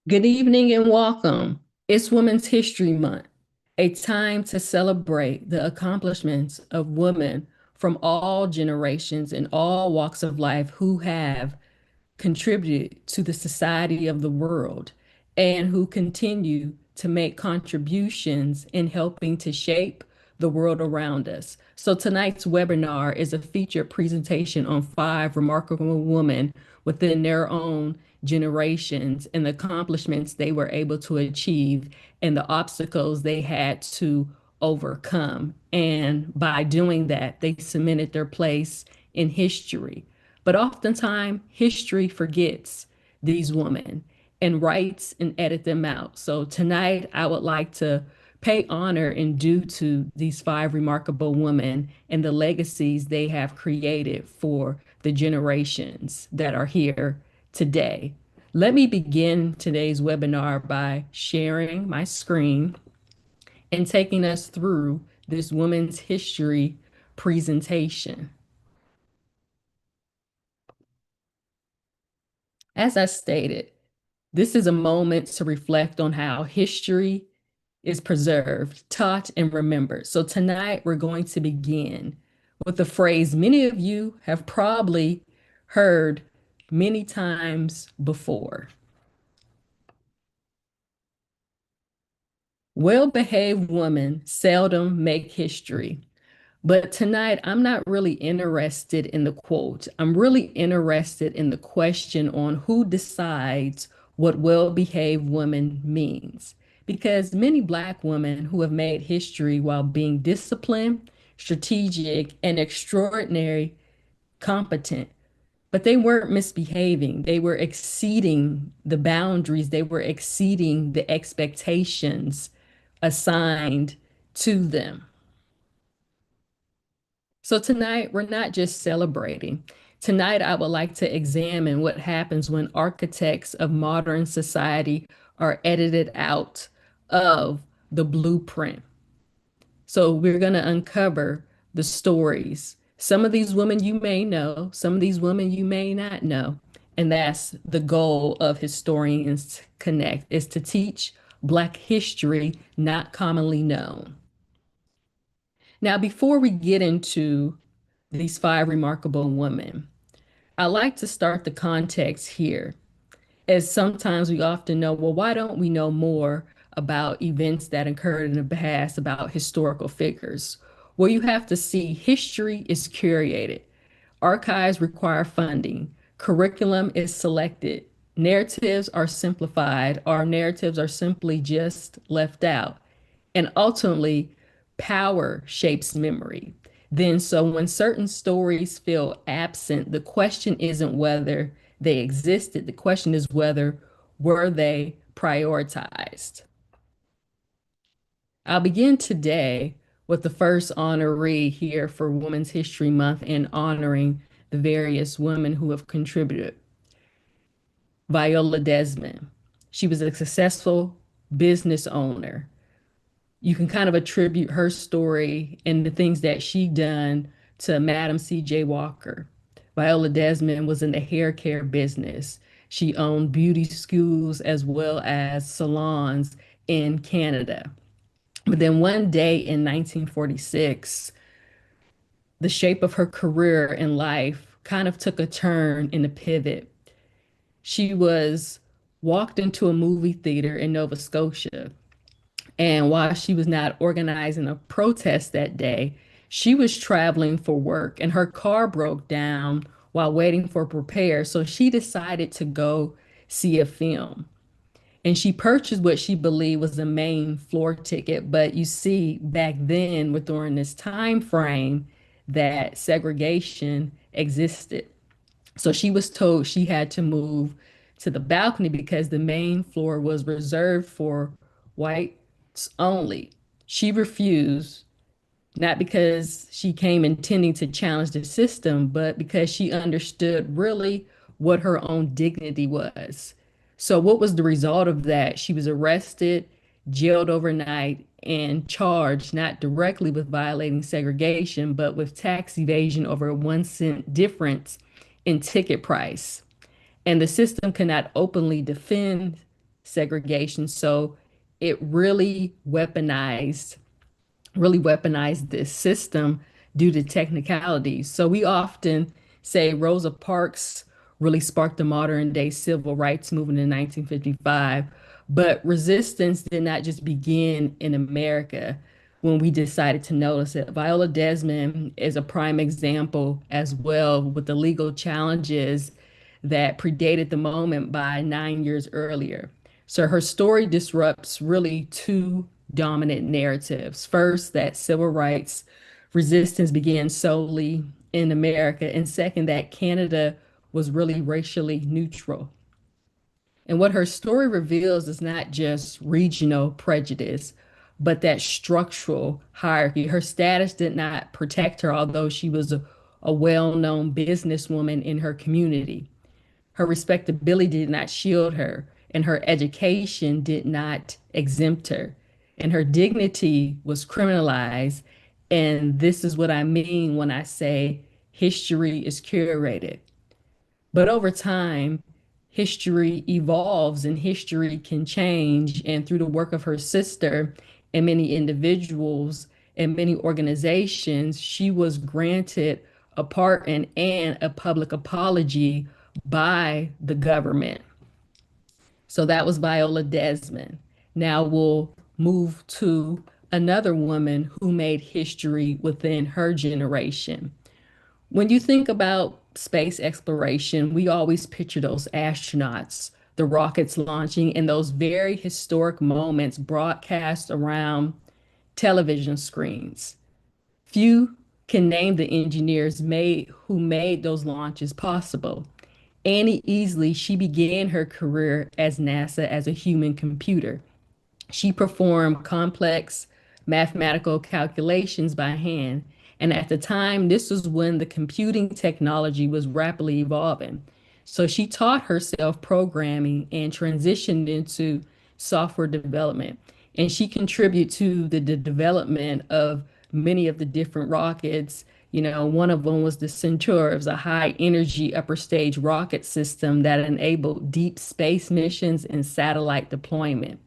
Good evening and welcome. It's Women's History Month, a time to celebrate the accomplishments of women from all generations and all walks of life who have contributed to the society of the world and who continue to make contributions in helping to shape the world around us. So tonight's webinar is a featured presentation on five remarkable women within their own generations and the accomplishments they were able to achieve and the obstacles they had to overcome. And by doing that, they cemented their place in history. But oftentimes, history forgets these women and writes and edit them out. So tonight, I would like to pay honor and due to these five remarkable women and the legacies they have created for the generations that are here today. Let me begin today's webinar by sharing my screen and taking us through this women's history presentation. As I stated, this is a moment to reflect on how history is preserved, taught, and remembered. So tonight we're going to begin with a phrase many of you have probably heard many times before. Well-behaved women seldom make history. But tonight, I'm not really interested in the quote. I'm really interested in the question on who decides what well-behaved woman means. Because many Black women who have made history while being disciplined, strategic, and extraordinary competent, but they weren't misbehaving. They were exceeding the boundaries. They were exceeding the expectations assigned to them. So tonight, we're not just celebrating. Tonight, I would like to examine what happens when architects of modern society are edited out of the blueprint. So we're going to uncover the stories. Some of these women you may know, some of these women you may not know. And that's the goal of Historians Connect, is to teach Black history not commonly known. Now, before we get into these five remarkable women, I like to start the context here, as sometimes we often know, well, why don't we know more about events that occurred in the past, about historical figures? Well, you have to see history is curated, archives require funding, curriculum is selected, narratives are simplified, or narratives are simply just left out. And ultimately, power shapes memory. Then, so when certain stories feel absent, the question isn't whether they existed, the question is whether were they prioritized. I'll begin today with the first honoree here for Women's History Month and honoring the various women who have contributed. Viola Desmond. She was a successful business owner. You can kind of attribute her story and the things that she done to Madam C.J. Walker. Viola Desmond was in the hair care business. She owned beauty schools as well as salons in Canada. But then one day in 1946, the shape of her career in life kind of took a turn in a pivot. She was walked into a movie theater in Nova Scotia. And while she was not organizing a protest that day, she was traveling for work and her car broke down while waiting for repair. So she decided to go see a film. And she purchased what she believed was the main floor ticket. But you see, back then, with during this time frame, that segregation existed. So she was told she had to move to the balcony because the main floor was reserved for whites only. She refused, not because she came intending to challenge the system, but because she understood really what her own dignity was. So, what was the result of that? She was arrested, jailed overnight, and charged not directly with violating segregation, but with tax evasion over a 1 cent difference in ticket price. And the system cannot openly defend segregation. So it really weaponized this system due to technicalities. So we often say Rosa Parks really sparked the modern day civil rights movement in 1955. But resistance did not just begin in America when we decided to notice it. Viola Desmond is a prime example as well, with the legal challenges that predated the moment by 9 years earlier. So her story disrupts really two dominant narratives. First, that civil rights resistance began solely in America, and second, that Canada was really racially neutral. And what her story reveals is not just regional prejudice, but that structural hierarchy. Her status did not protect her, although she was a well-known businesswoman in her community. Her respectability did not shield her, and her education did not exempt her, and her dignity was criminalized. And this is what I mean when I say history is curated. But over time, history evolves and history can change. And through the work of her sister and many individuals and many organizations, she was granted a pardon and a public apology by the government. So that was Viola Desmond. Now we'll move to another woman who made history within her generation. When you think about space exploration, we always picture those astronauts, the rockets launching, and those very historic moments broadcast around television screens. Few can name the engineers who made those launches possible. Annie Easley, she began her career as NASA as a human computer. She performed complex mathematical calculations by hand. And at the time, this was when the computing technology was rapidly evolving. So she taught herself programming and transitioned into software development. And she contributed to the development of many of the different rockets. One of them was the Centaur. It was a high energy upper stage rocket system that enabled deep space missions and satellite deployment.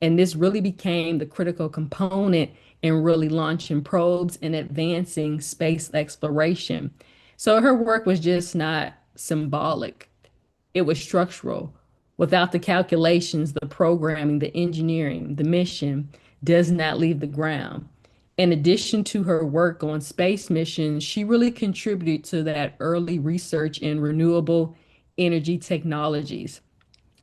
And this really became the critical component in really launching probes and advancing space exploration. So her work was just not symbolic, it was structural. Without the calculations, the programming, the engineering, the mission does not leave the ground. In addition to her work on space missions, she really contributed to that early research in renewable energy technologies.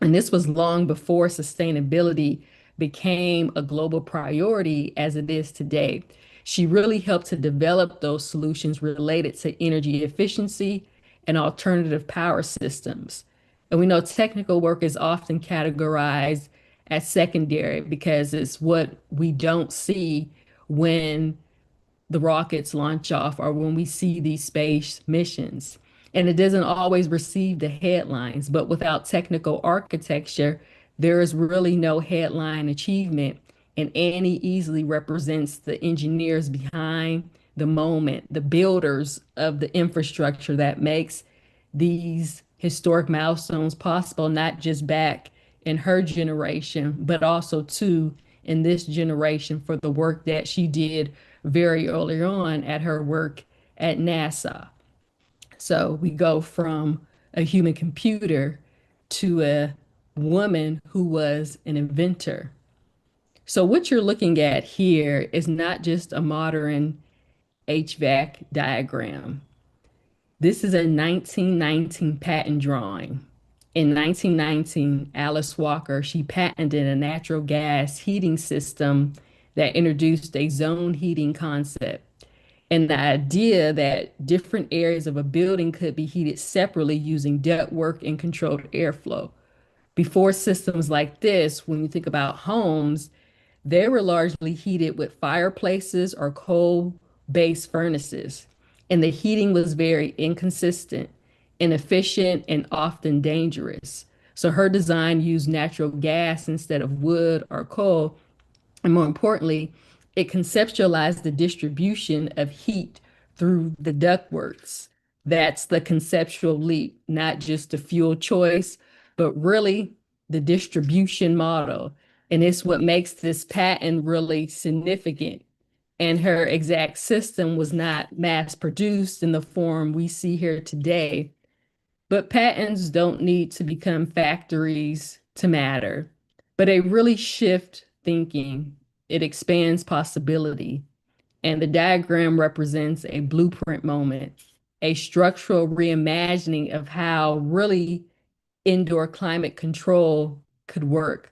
And this was long before sustainability became a global priority as it is today. She really helped to develop those solutions related to energy efficiency and alternative power systems. And we know technical work is often categorized as secondary because it's what we don't see when the rockets launch off or when we see these space missions. And it doesn't always receive the headlines, but without technical architecture, there is really no headline achievement. And Annie easily represents the engineers behind the moment, the builders of the infrastructure that makes these historic milestones possible, not just back in her generation, but also too in this generation for the work that she did very early on at her work at NASA. So we go from a human computer to a woman who was an inventor. So what you're looking at here is not just a modern HVAC diagram. This is a 1919 patent drawing. In 1919, Alice Walker, she patented a natural gas heating system that introduced a zone heating concept. And the idea that different areas of a building could be heated separately using ductwork and controlled airflow. Before systems like this, when you think about homes, they were largely heated with fireplaces or coal-based furnaces. And the heating was very inconsistent, inefficient, and often dangerous. So her design used natural gas instead of wood or coal, and more importantly, it conceptualized the distribution of heat through the ductworks. That's the conceptual leap, not just the fuel choice, but really the distribution model. And it's what makes this patent really significant. And her exact system was not mass produced in the form we see here today. But patents don't need to become factories to matter, but they really shift thinking. It expands possibility. And the diagram represents a blueprint moment, a structural reimagining of how really indoor climate control could work.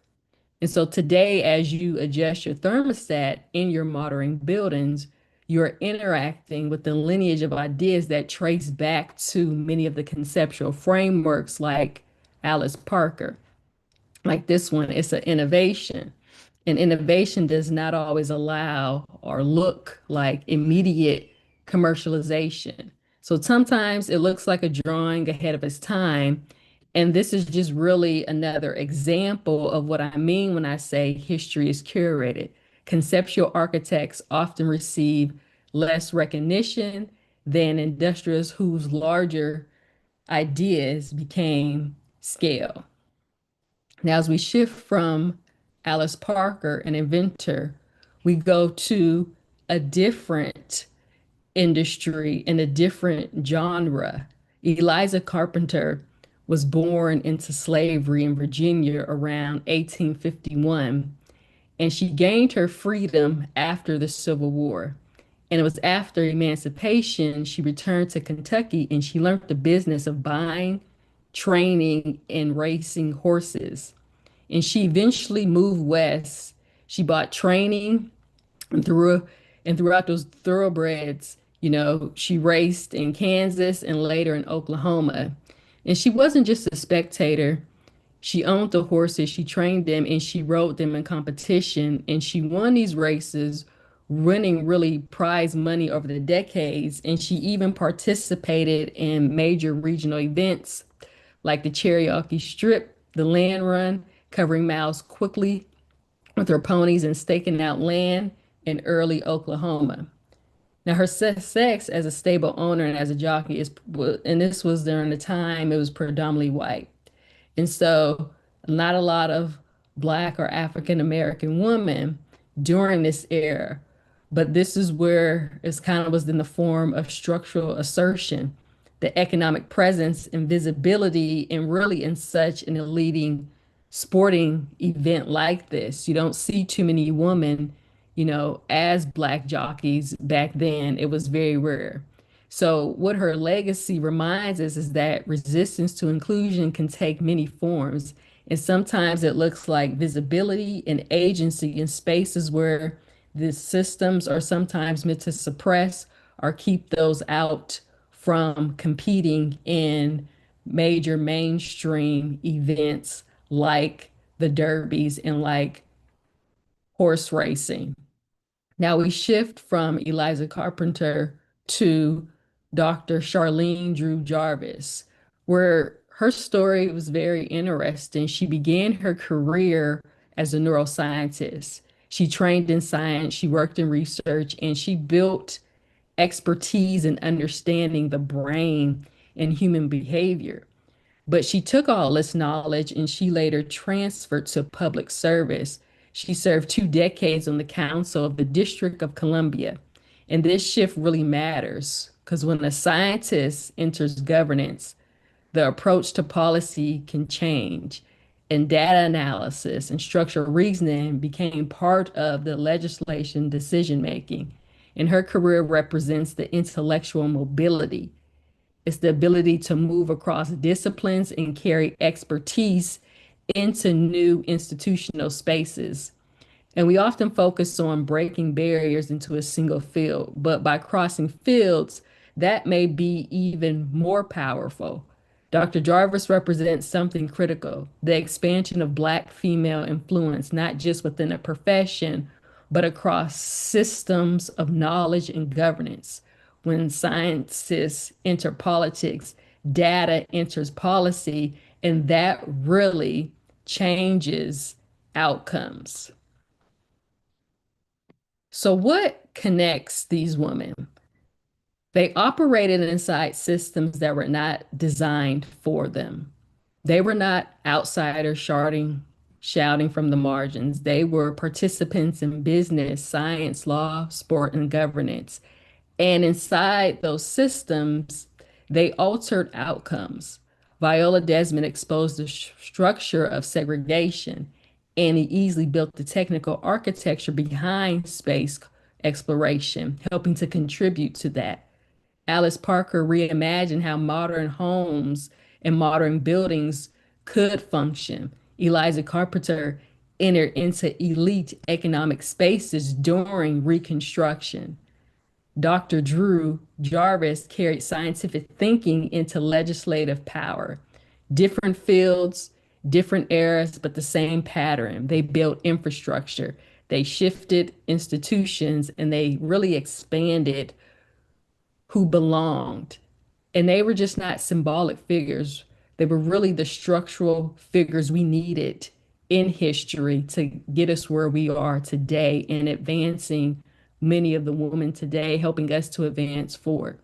And so today, as you adjust your thermostat in your modern buildings, you're interacting with the lineage of ideas that trace back to many of the conceptual frameworks like Alice Parker. Like this one, it's an innovation. And innovation does not always allow or look like immediate commercialization. So sometimes it looks like a drawing ahead of its time. And this is just really another example of what I mean when I say history is curated. Conceptual architects often receive less recognition than industrialists whose larger ideas became scale. Now, as we shift from Alice Parker, an inventor, we go to a different industry and a different genre. Eliza Carpenter was born into slavery in Virginia around 1851, and she gained her freedom after the Civil War. And it was after emancipation, she returned to Kentucky and she learned the business of buying, training, and racing horses. And she eventually moved west. She bought training and throughout those thoroughbreds, she raced in Kansas and later in Oklahoma. And she wasn't just a spectator. She owned the horses, she trained them, and she rode them in competition. And she won these races, winning really prize money over the decades. And she even participated in major regional events like the Cherokee Strip, the Land Run, covering miles quickly with her ponies and staking out land in early Oklahoma. Now, her sex as a stable owner and as a jockey and this was during the time it was predominantly white. And so, not a lot of Black or African American women during this era. But this is where it's kind of was in the form of structural assertion, the economic presence and visibility, and really in such an leading sporting event like this. You don't see too many women, as Black jockeys back then. It was very rare. So, what her legacy reminds us is that resistance to inclusion can take many forms. And sometimes it looks like visibility and agency in spaces where the systems are sometimes meant to suppress or keep those out from competing in major mainstream events like the derbies and like horse racing. Now we shift from Eliza Carpenter to Dr. Charlene Drew Jarvis, where her story was very interesting. She began her career as a neuroscientist. She trained in science, she worked in research, and she built expertise in understanding the brain and human behavior. But she took all this knowledge and she later transferred to public service. She served 2 decades on the council of the District of Columbia. And this shift really matters because when a scientist enters governance, the approach to policy can change. And data analysis and structural reasoning became part of the legislation decision making. And her career represents the intellectual mobility. It's the ability to move across disciplines and carry expertise into new institutional spaces. And we often focus on breaking barriers into a single field, but by crossing fields, that may be even more powerful. Dr. Jarvis represents something critical, the expansion of Black female influence, not just within a profession, but across systems of knowledge and governance. When scientists enter politics, data enters policy, and that really changes outcomes. So, what connects these women? They operated inside systems that were not designed for them. They were not outsiders shouting from the margins. They were participants in business, science, law, sport, and governance. And inside those systems, they altered outcomes. Viola Desmond exposed the structure of segregation, and he easily built the technical architecture behind space exploration, helping to contribute to that. Alice Parker reimagined how modern homes and modern buildings could function. Eliza Carpenter entered into elite economic spaces during Reconstruction. Dr. Drew Jarvis carried scientific thinking into legislative power. Different fields, different eras, but the same pattern. They built infrastructure, they shifted institutions, and they really expanded who belonged. And they were just not symbolic figures. They were really the structural figures we needed in history to get us where we are today and advancing many of the women today, helping us to advance forward.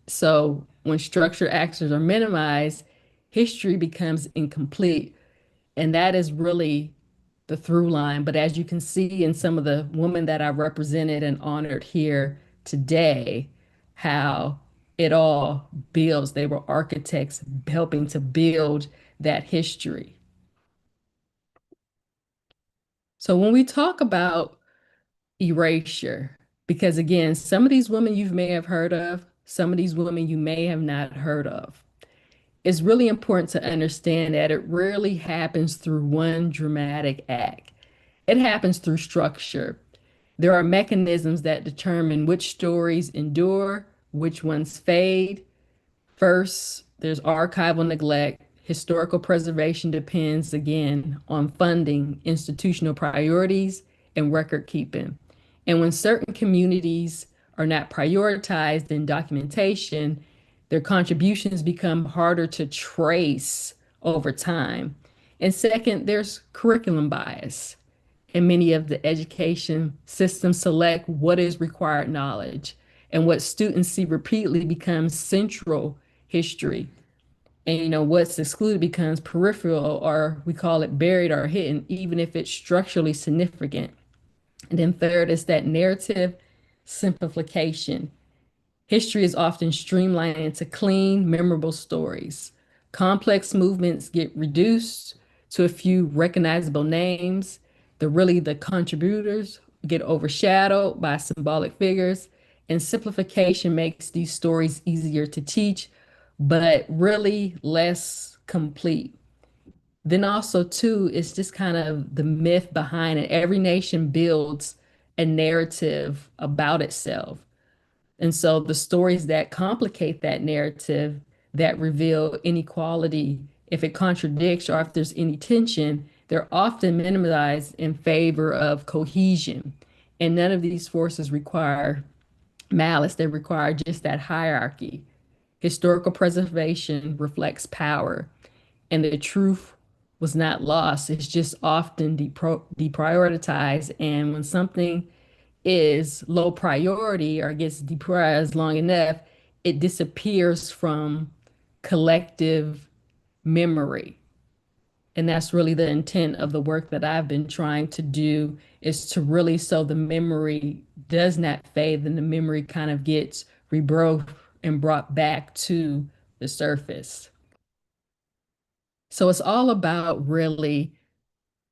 So when structured actors are minimized, history becomes incomplete. And that is really the through line. But as you can see in some of the women that I represented and honored here today, how it all builds. They were architects helping to build that history. So when we talk about erasure, because again, some of these women you may have heard of, some of these women you may have not heard of. It's really important to understand that it rarely happens through one dramatic act. It happens through structure. There are mechanisms that determine which stories endure, which ones fade. First, there's archival neglect. Historical preservation depends again on funding, institutional priorities, and record keeping. And when certain communities are not prioritized in documentation, their contributions become harder to trace over time. And second, there's curriculum bias. And many of the education systems select what is required knowledge, and what students see repeatedly becomes central history. And what's excluded becomes peripheral, or we call it buried or hidden, even if it's structurally significant. And then third is that narrative simplification. History is often streamlined into clean, memorable stories. Complex movements get reduced to a few recognizable names. The contributors get overshadowed by symbolic figures, and simplification makes these stories easier to teach, but really less complete. Then also too, it's just kind of the myth behind it. Every nation builds a narrative about itself. And so the stories that complicate that narrative, that reveal inequality, if it contradicts or if there's any tension, they're often minimized in favor of cohesion. And none of these forces require malice, they require just that hierarchy. Historical preservation reflects power, and the truth was not lost. It's just often deprioritized. And when something is low priority or gets deprioritized long enough, it disappears from collective memory. And that's really the intent of the work that I've been trying to do, is to really so the memory does not fade, then the memory kind of gets rebirthed and brought back to the surface. So it's all about really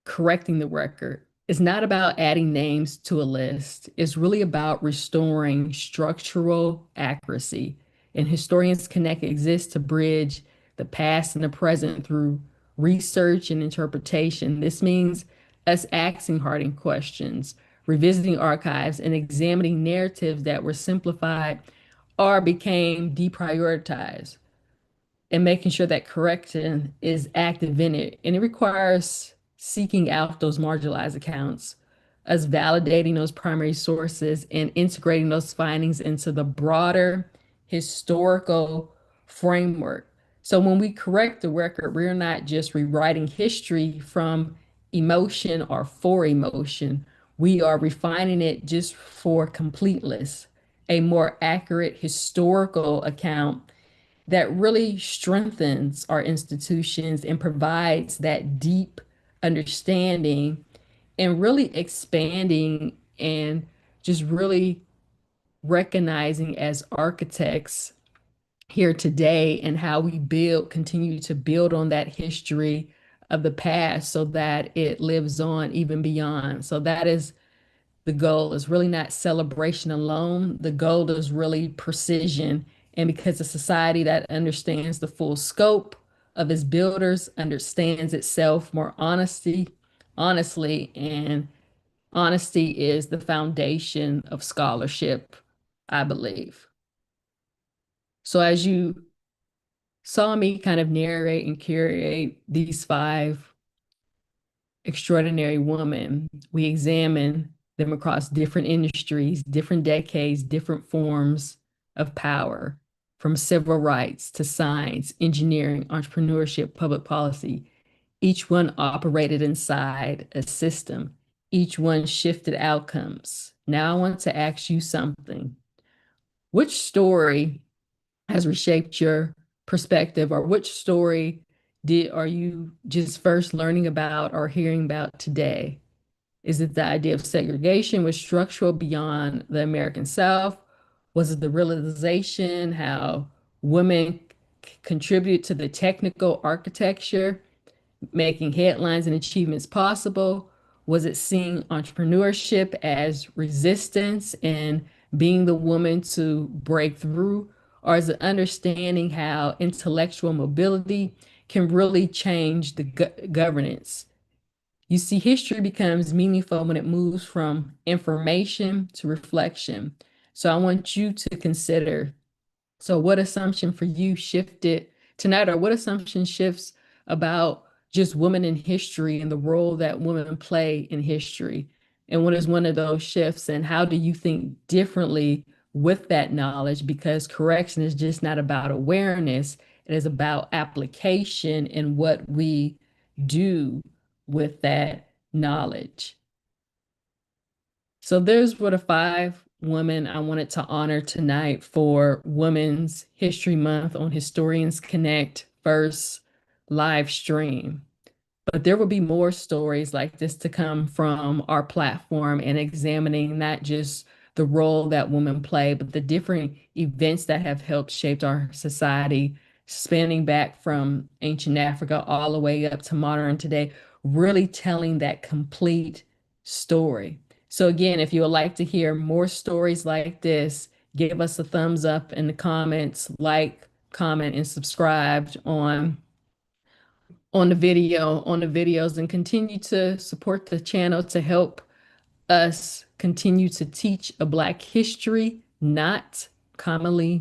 correcting the record. It's not about adding names to a list. It's really about restoring structural accuracy. And Historians Connect exists to bridge the past and the present through research and interpretation. This means us asking hard questions, revisiting archives, and examining narratives that were simplified or became deprioritized, and making sure that correction is active in it. And it requires seeking out those marginalized accounts, us validating those primary sources and integrating those findings into the broader historical framework. So when we correct the record, we're not just rewriting history from emotion or for emotion. We are refining it just for completeness, a more accurate historical account that really strengthens our institutions and provides that deep understanding and really expanding and just really recognizing as architects here today and how we continue to build on that history of the past so that it lives on even beyond. So that is the goal, is really not celebration alone. The goal is really precision. And because a society that understands the full scope of its builders understands itself more honestly, and honesty is the foundation of scholarship, I believe. So as you saw me kind of narrate and curate these five extraordinary women, we examine them across different industries, different decades, different forms of power, from civil rights to science, engineering, entrepreneurship, public policy. Each one operated inside a system. Each one shifted outcomes. Now I want to ask you something. Which story has reshaped your perspective, or which story are you just first learning about or hearing about today? Is it the idea of segregation was structural beyond the American South? Was it the realization how women contribute to the technical architecture, making headlines and achievements possible? Was it seeing entrepreneurship as resistance and being the woman to break through? Or is it understanding how intellectual mobility can really change the governance? You see, history becomes meaningful when it moves from information to reflection. So I want you to consider, so what assumption for you shifted tonight, or what assumption shifts about just women in history and the role that women play in history? And what is one of those shifts, and how do you think differently with that knowledge? Because correction is just not about awareness, it is about application and what we do with that knowledge. So those were the five women I wanted to honor tonight for Women's History Month on Historians Connect first live stream. But there will be more stories like this to come from our platform, and examining not just the role that women play, but the different events that have helped shape our society, spanning back from ancient Africa all the way up to modern today, really telling that complete story. So again, if you would like to hear more stories like this, give us a thumbs up in the comments, like, comment, and subscribe on the videos, and continue to support the channel to help us continue to teach a Black history not commonly